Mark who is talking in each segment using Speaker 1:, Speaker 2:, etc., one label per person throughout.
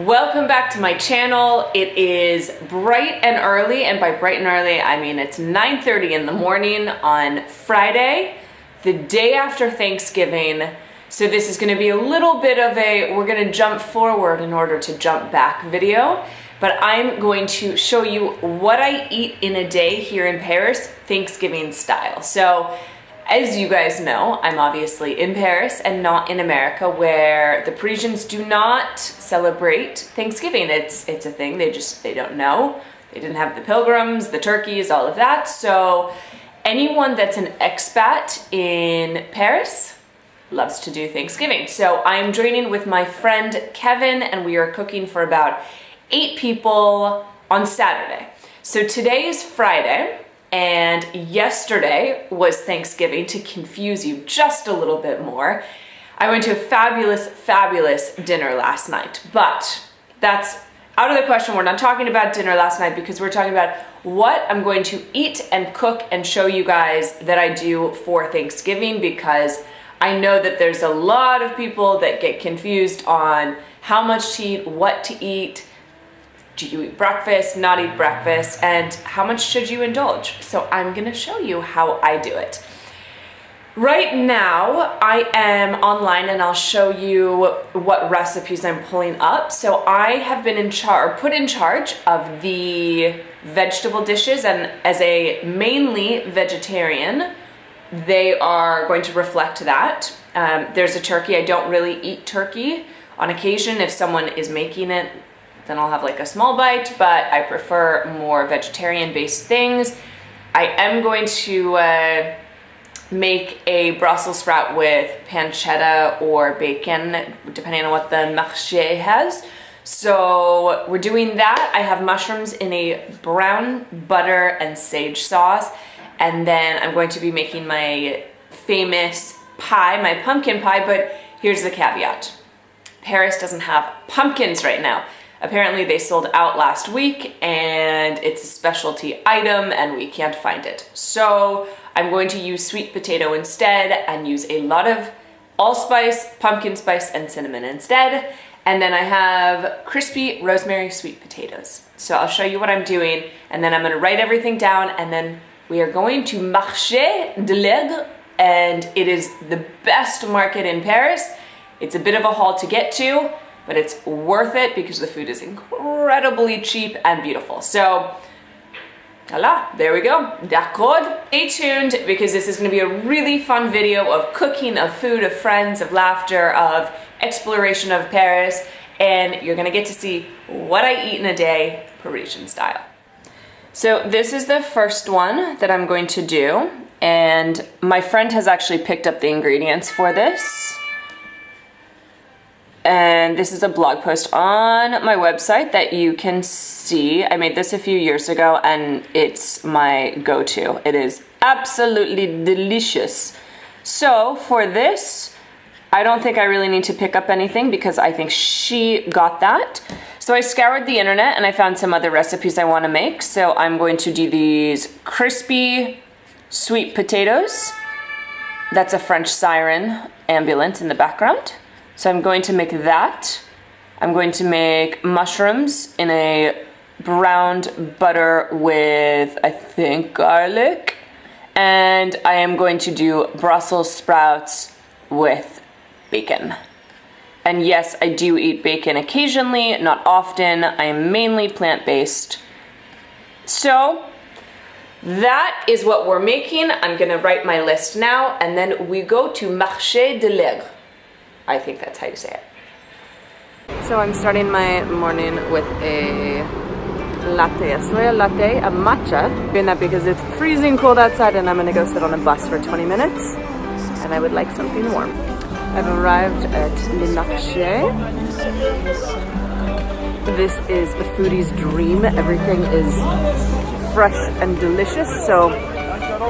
Speaker 1: Welcome back to my channel. It is bright and early, and by bright and early I mean it's 9:30 in the morning on Friday, the day after Thanksgiving. So this is going to be a little bit of a we're going to jump forward in order to jump back video, but I'm going to show you what I eat in a day here in Paris, Thanksgiving style. So as you guys know, I'm obviously in Paris and not in America, where the Parisians do not celebrate Thanksgiving. It's a thing. They don't know. They didn't have the pilgrims, the turkeys, all of that. So anyone that's an expat in Paris loves to do Thanksgiving. So I'm joining with my friend Kevin, and we are cooking for about 8 people on Saturday. So today is Friday. And yesterday was Thanksgiving. To confuse you just a little bit more, I went to a fabulous dinner last night. But that's out of the question. We're not talking about dinner last night because we're talking about what I'm going to eat and cook and show you guys that I do for Thanksgiving, because I know that there's a lot of people that get confused on how much to eat, what to eat. Do you eat breakfast, not eat breakfast, and how much should you indulge? So I'm gonna show you how I do it. Right now, I am online and I'll show you what recipes I'm pulling up. So I have been put in charge of the vegetable dishes, and as a mainly vegetarian, they are going to reflect that. There's a turkey. I don't really eat turkey. On occasion, if someone is making it, then I'll have like a small bite, but I prefer more vegetarian-based things. I am going to make a Brussels sprout with pancetta or bacon, depending on what the marché has. So we're doing that. I have mushrooms in a brown butter and sage sauce, and then I'm going to be making my famous pie, my pumpkin pie, but here's the caveat. Paris doesn't have pumpkins right now. Apparently they sold out last week and it's a specialty item and we can't find it. So I'm going to use sweet potato instead and use a lot of allspice, pumpkin spice, and cinnamon instead. And then I have crispy rosemary sweet potatoes. So I'll show you what I'm doing, and then I'm gonna write everything down, and then we are going to Marché de l'Aigre, and it is the best market in Paris. It's a bit of a haul to get to, but it's worth it because the food is incredibly cheap and beautiful. So, voila, there we go. D'accord. Stay tuned because this is gonna be a really fun video of cooking, of food, of friends, of laughter, of exploration of Paris, and you're gonna get to see what I eat in a day, Parisian style. So this is the first one that I'm going to do, and my friend has actually picked up the ingredients for this. And this is a blog post on my website that you can see. I made this a few years ago and it's my go-to. It is absolutely delicious. So for this, I don't think I really need to pick up anything because I think she got that. So I scoured the internet and I found some other recipes I want to make. So I'm going to do these crispy sweet potatoes. That's a French siren ambulance in the background. So I'm going to make that. I'm going to make mushrooms in a browned butter with, I think, garlic. And I am going to do Brussels sprouts with bacon. And yes, I do eat bacon occasionally, not often. I am mainly plant-based. So that is what we're making. I'm gonna write my list now, and then we go to Marché de l'Aigre. I think that's how you say it. So I'm starting my morning with a latte, a soya latte, a matcha. I'm doing that because it's freezing cold outside and I'm gonna go sit on a bus for 20 minutes and I would like something warm. I've arrived at Le Marché. This is a foodie's dream. Everything is fresh and delicious, so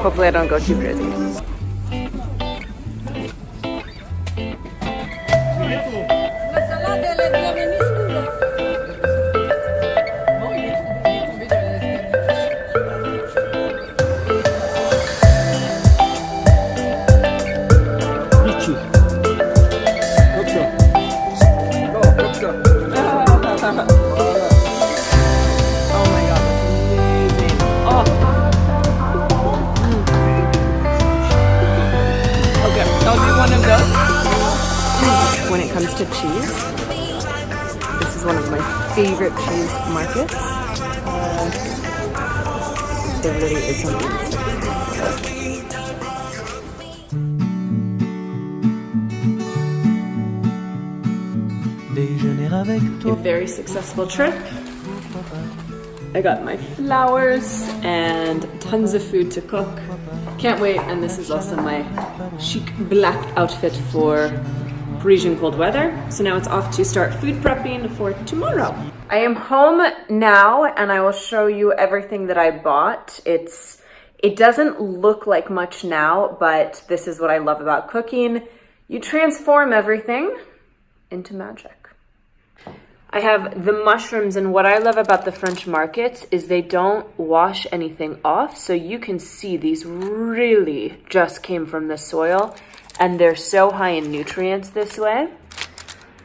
Speaker 1: hopefully I don't go too crazy. toasted cheese. This is one of my favorite cheese markets. There really is something a very successful trip. I got my flowers and tons of food to cook. Can't wait, and this is also my chic black outfit for Parisian cold weather. So now it's off to start food prepping for tomorrow. I am home now and I will show you everything that I bought. It doesn't look like much now, but this is what I love about cooking. You transform everything into magic. I have the mushrooms, and what I love about the French markets is they don't wash anything off, so you can see these really just came from the soil, and they're so high in nutrients this way.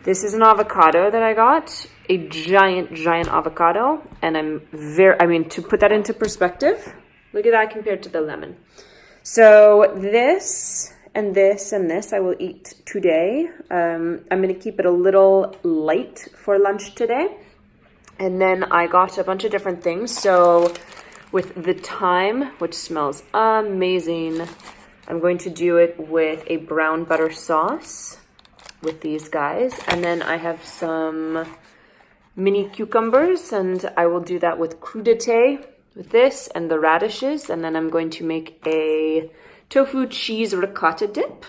Speaker 1: This is an avocado that I got, a giant avocado, and to put that into perspective, look at that compared to the lemon. So this and this and this I will eat today. I'm going to keep it a little light for lunch today. And then I got a bunch of different things. So with the thyme, which smells amazing, I'm going to do it with a brown butter sauce with these guys. And then I have some mini cucumbers, and I will do that with crudité with this and the radishes. And then I'm going to make a tofu cheese ricotta dip.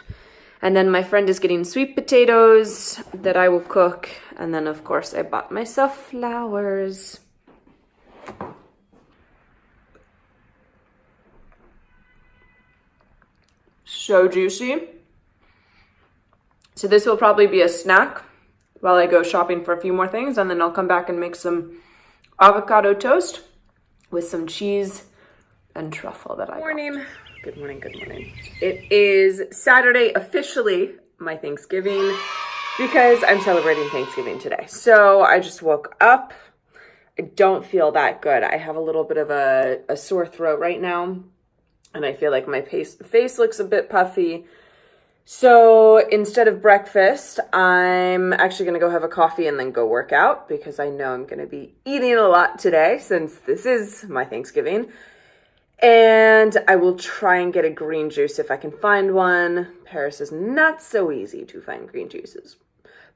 Speaker 1: And then my friend is getting sweet potatoes that I will cook. And then of course I bought myself flowers. So juicy. So this will probably be a snack while I go shopping for a few more things, and then I'll come back and make some avocado toast with some cheese and truffle that I got. Good morning, good morning. It is Saturday, officially my Thanksgiving, because I'm celebrating Thanksgiving today. So I just woke up. I don't feel that good. I have a little bit of a sore throat right now, and I feel like my face looks a bit puffy. So instead of breakfast, I'm actually going to go have a coffee and then go work out, because I know I'm going to be eating a lot today since this is my Thanksgiving. And I will try and get a green juice if I can find one. Paris is not so easy to find green juices.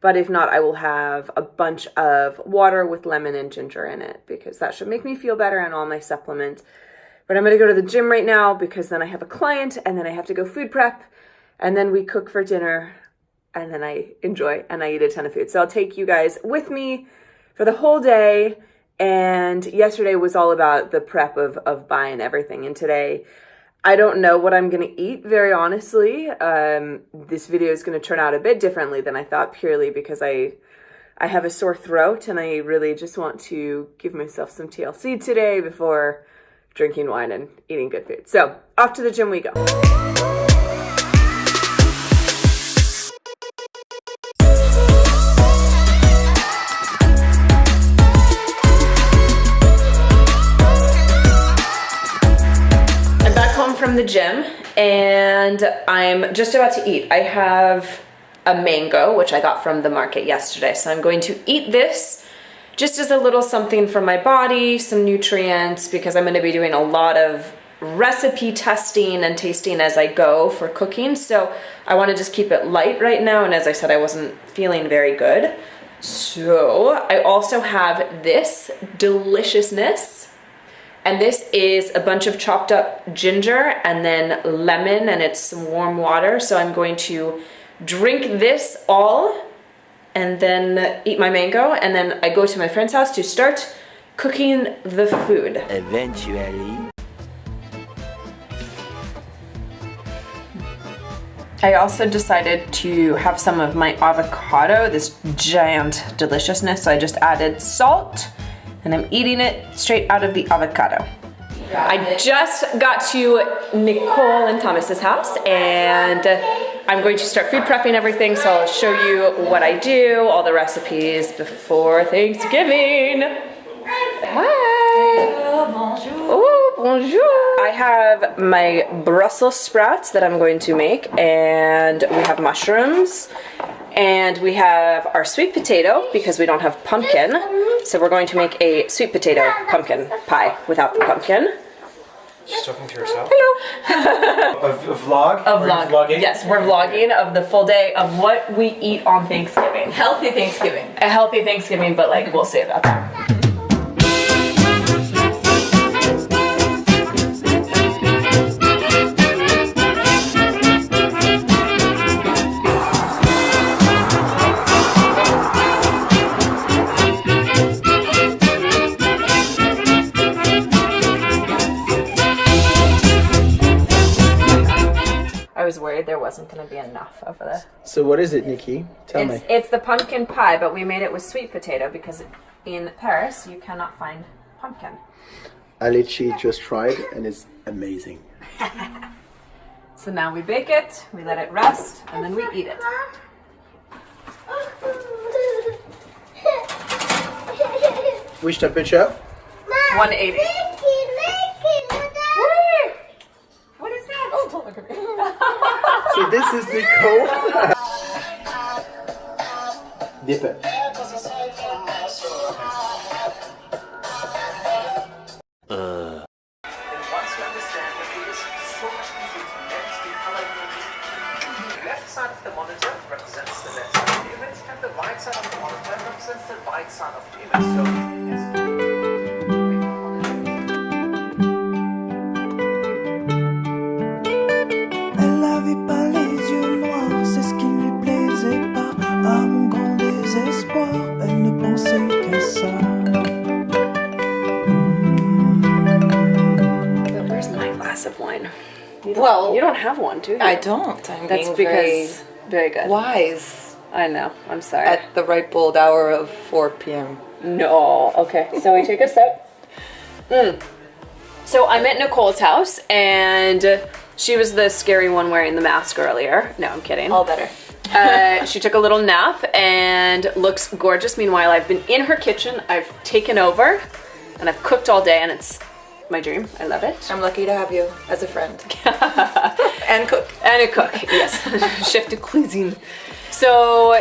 Speaker 1: But if not, I will have a bunch of water with lemon and ginger in it, because that should make me feel better, and all my supplements. But I'm going to go to the gym right now, because then I have a client, and then I have to go food prep, and then we cook for dinner, and then I enjoy and I eat a ton of food. So I'll take you guys with me for the whole day. And yesterday was all about the prep of buying everything. And today, I don't know what I'm going to eat, very honestly. This video is going to turn out a bit differently than I thought, purely because I have a sore throat, and I really just want to give myself some TLC today before drinking wine and eating good food. So off to the gym we go. From the gym, and I'm just about to eat. I have a mango, which I got from the market yesterday, so I'm going to eat this just as a little something for my body, some nutrients, because I'm going to be doing a lot of recipe testing and tasting as I go for cooking. So I want to just keep it light right now, and as I said, I wasn't feeling very good. So I also have this deliciousness. And this is a bunch of chopped up ginger and then lemon, and it's some warm water. So I'm going to drink this all and then eat my mango. And then I go to my friend's house to start cooking the food.
Speaker 2: Eventually.
Speaker 1: I also decided to have some of my avocado, this giant deliciousness. So I just added salt, and I'm eating it straight out of the avocado. I just got to Nicole and Thomas's house, and I'm going to start food prepping everything, so I'll show you what I do, all the recipes before Thanksgiving. Hi! Oh, bonjour! I have my Brussels sprouts that I'm going to make, and we have mushrooms, And we have our sweet potato because we don't have pumpkin. So we're going to make a sweet potato pumpkin pie without the pumpkin.
Speaker 2: She's talking to herself?
Speaker 1: Hello.
Speaker 2: A vlog?
Speaker 1: A vlog.
Speaker 2: Vlogging?
Speaker 1: Yes, we're vlogging of the full day of what we eat on Thanksgiving.
Speaker 3: Healthy Thanksgiving.
Speaker 1: A healthy Thanksgiving, but like we'll see about that. I was worried there wasn't going to be enough of the...
Speaker 2: So what is it, Nikki? Tell me.
Speaker 1: It's the pumpkin pie, but we made it with sweet potato because in Paris you cannot find pumpkin.
Speaker 2: I literally just tried and it's amazing.
Speaker 1: So now we bake it, we let it rest, and then we eat it.
Speaker 2: Which temperature?
Speaker 1: 180. What is that? Oh, don't look at me.
Speaker 2: So this is Nicole. Dip it.
Speaker 4: Left side of the monitor represents the left side of the image, and the right side of the monitor represents the right side of the image.
Speaker 5: Elle avait pas les yeux noirs, c'est ce qui ne lui plaisait pas. À mon grand désespoir, elle ne pensait qu'à ça.
Speaker 1: But where's my glass of wine?
Speaker 3: Well,
Speaker 1: You don't have one, do you?
Speaker 3: I don't. I'm
Speaker 1: That's
Speaker 3: being
Speaker 1: because... Very good.
Speaker 3: very wise
Speaker 1: I know. I'm sorry.
Speaker 3: at the ripe old hour of 4 p.m.
Speaker 1: No. Okay, so we take a sip. So I'm at Nicole's house, and she was the scary one wearing the mask earlier. No, I'm kidding.
Speaker 3: All better.
Speaker 1: She took a little nap and looks gorgeous. Meanwhile, I've been in her kitchen. I've taken over, and I've cooked all day, and it's my dream. I love it.
Speaker 3: I'm lucky to have you as a friend. And cook.
Speaker 1: And a cook, yes. Chef de cuisine. So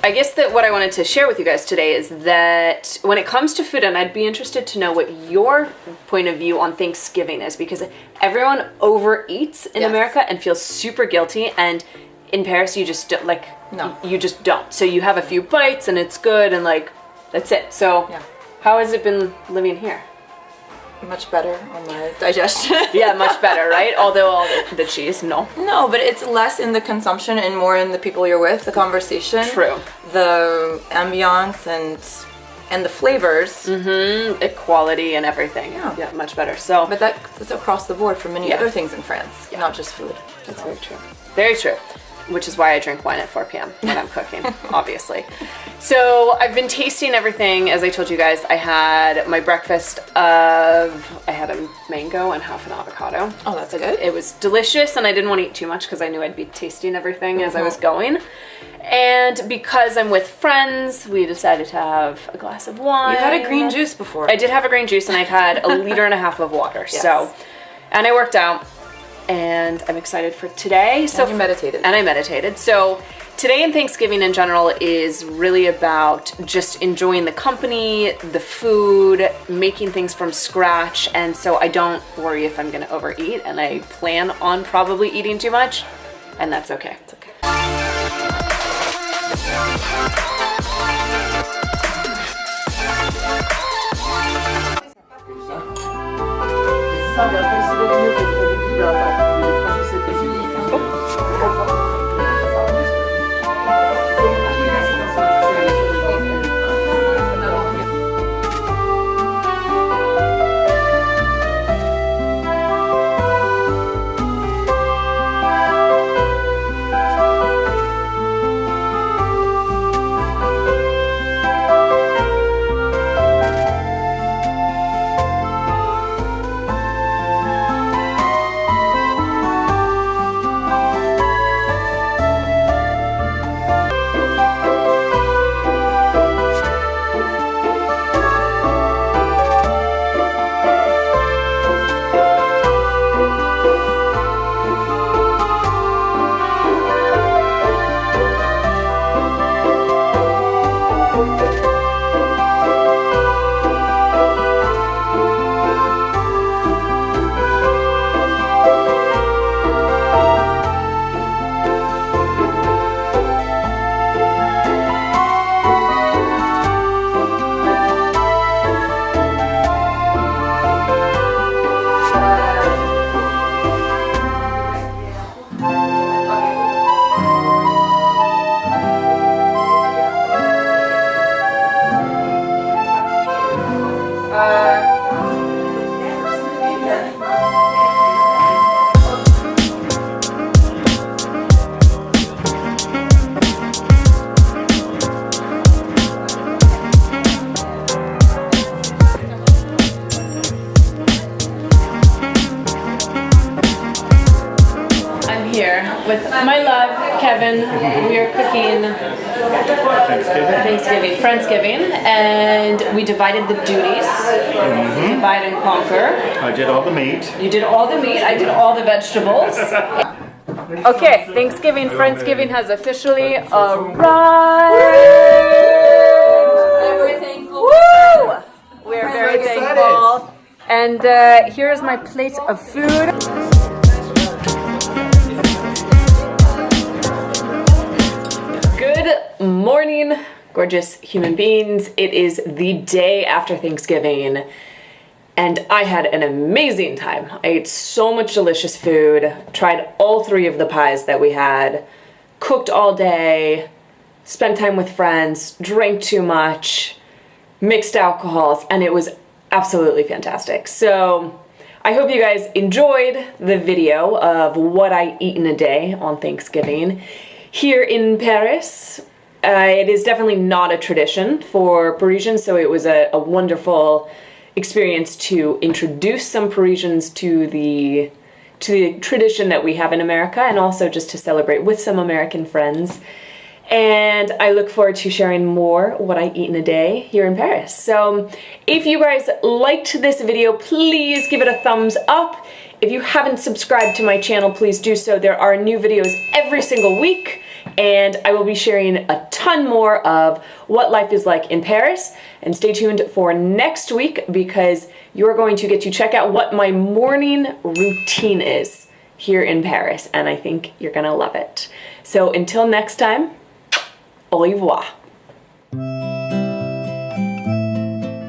Speaker 1: I guess that what I wanted to share with you guys today is that when it comes to food, and I'd be interested to know what your point of view on Thanksgiving is, because everyone overeats in
Speaker 3: Yes.
Speaker 1: America and feels super guilty, and in Paris you just don't, like,
Speaker 3: No.
Speaker 1: you just don't. So you have a few bites and it's good and like, that's it. So
Speaker 3: Yeah.
Speaker 1: how has it been living here?
Speaker 3: Much better on my digestion.
Speaker 1: Yeah, much better, right? Although all the cheese, no.
Speaker 3: No, but it's less in the consumption and more in the people you're with, the conversation.
Speaker 1: True.
Speaker 3: The ambiance and the flavors.
Speaker 1: Equality and everything.
Speaker 3: Yeah.
Speaker 1: Much better. So
Speaker 3: But that's across the board for many
Speaker 1: Yeah.
Speaker 3: other things in France, not just food.
Speaker 1: that's very true. Very true. Which is why I drink wine at 4 p.m. when I'm cooking, obviously. So I've been tasting everything. As I told you guys, I had my breakfast I had a mango and half an avocado.
Speaker 3: Oh, that's good.
Speaker 1: It was delicious, and I didn't want to eat too much because I knew I'd be tasting everything as I was going. And because I'm with friends, we decided to have a glass of wine.
Speaker 3: You had a green juice before.
Speaker 1: I did have a green juice, and I've had 1.5 liters of water.
Speaker 3: Yes.
Speaker 1: So, and I worked out, and I'm excited for today. So
Speaker 3: you meditated.
Speaker 1: And I meditated. So today and Thanksgiving in general is really about just enjoying the company, the food, making things from scratch. And so I don't worry if I'm going to overeat, and I plan on probably eating too much, and that's okay.
Speaker 3: It's okay.
Speaker 1: with my love, Kevin. We are cooking Thanksgiving, Friendsgiving, and we divided the duties. Divide and conquer.
Speaker 6: I did all the meat.
Speaker 1: You did all the meat, I did all the vegetables. Okay, Thanksgiving, Friendsgiving has officially arrived.
Speaker 3: We're thankful.
Speaker 1: Woo! We're very thankful. And here's my plate of food. Good morning, gorgeous human beings. It is the day after Thanksgiving, and I had an amazing time. I ate so much delicious food, tried all 3 of the pies that we had, cooked all day, spent time with friends, drank too much, mixed alcohols, and it was absolutely fantastic. So I hope you guys enjoyed the video of what I eat in a day on Thanksgiving. Here in Paris, it is definitely not a tradition for Parisians, so it was a wonderful experience to introduce some Parisians to the tradition that we have in America, and also just to celebrate with some American friends. And I look forward to sharing more what I eat in a day here in Paris. So if you guys liked this video, please give it a thumbs up. If you haven't subscribed to my channel, please do so. There are new videos every single week, and I will be sharing a ton more of what life is like in Paris. And stay tuned for next week, because you're going to get to check out what my morning routine is here in Paris, and I think you're gonna love it. So until next time, au revoir.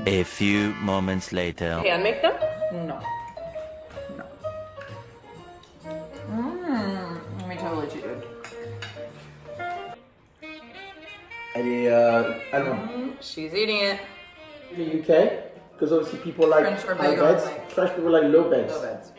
Speaker 7: A few moments later.
Speaker 1: Hand make them?
Speaker 3: No. Let me totally cheated.
Speaker 2: Any, I don't know.
Speaker 3: She's eating it.
Speaker 2: The UK? Because obviously people like
Speaker 3: French are
Speaker 2: high
Speaker 3: big on
Speaker 2: beds.
Speaker 3: like-
Speaker 2: French people like low beds.
Speaker 3: Low beds.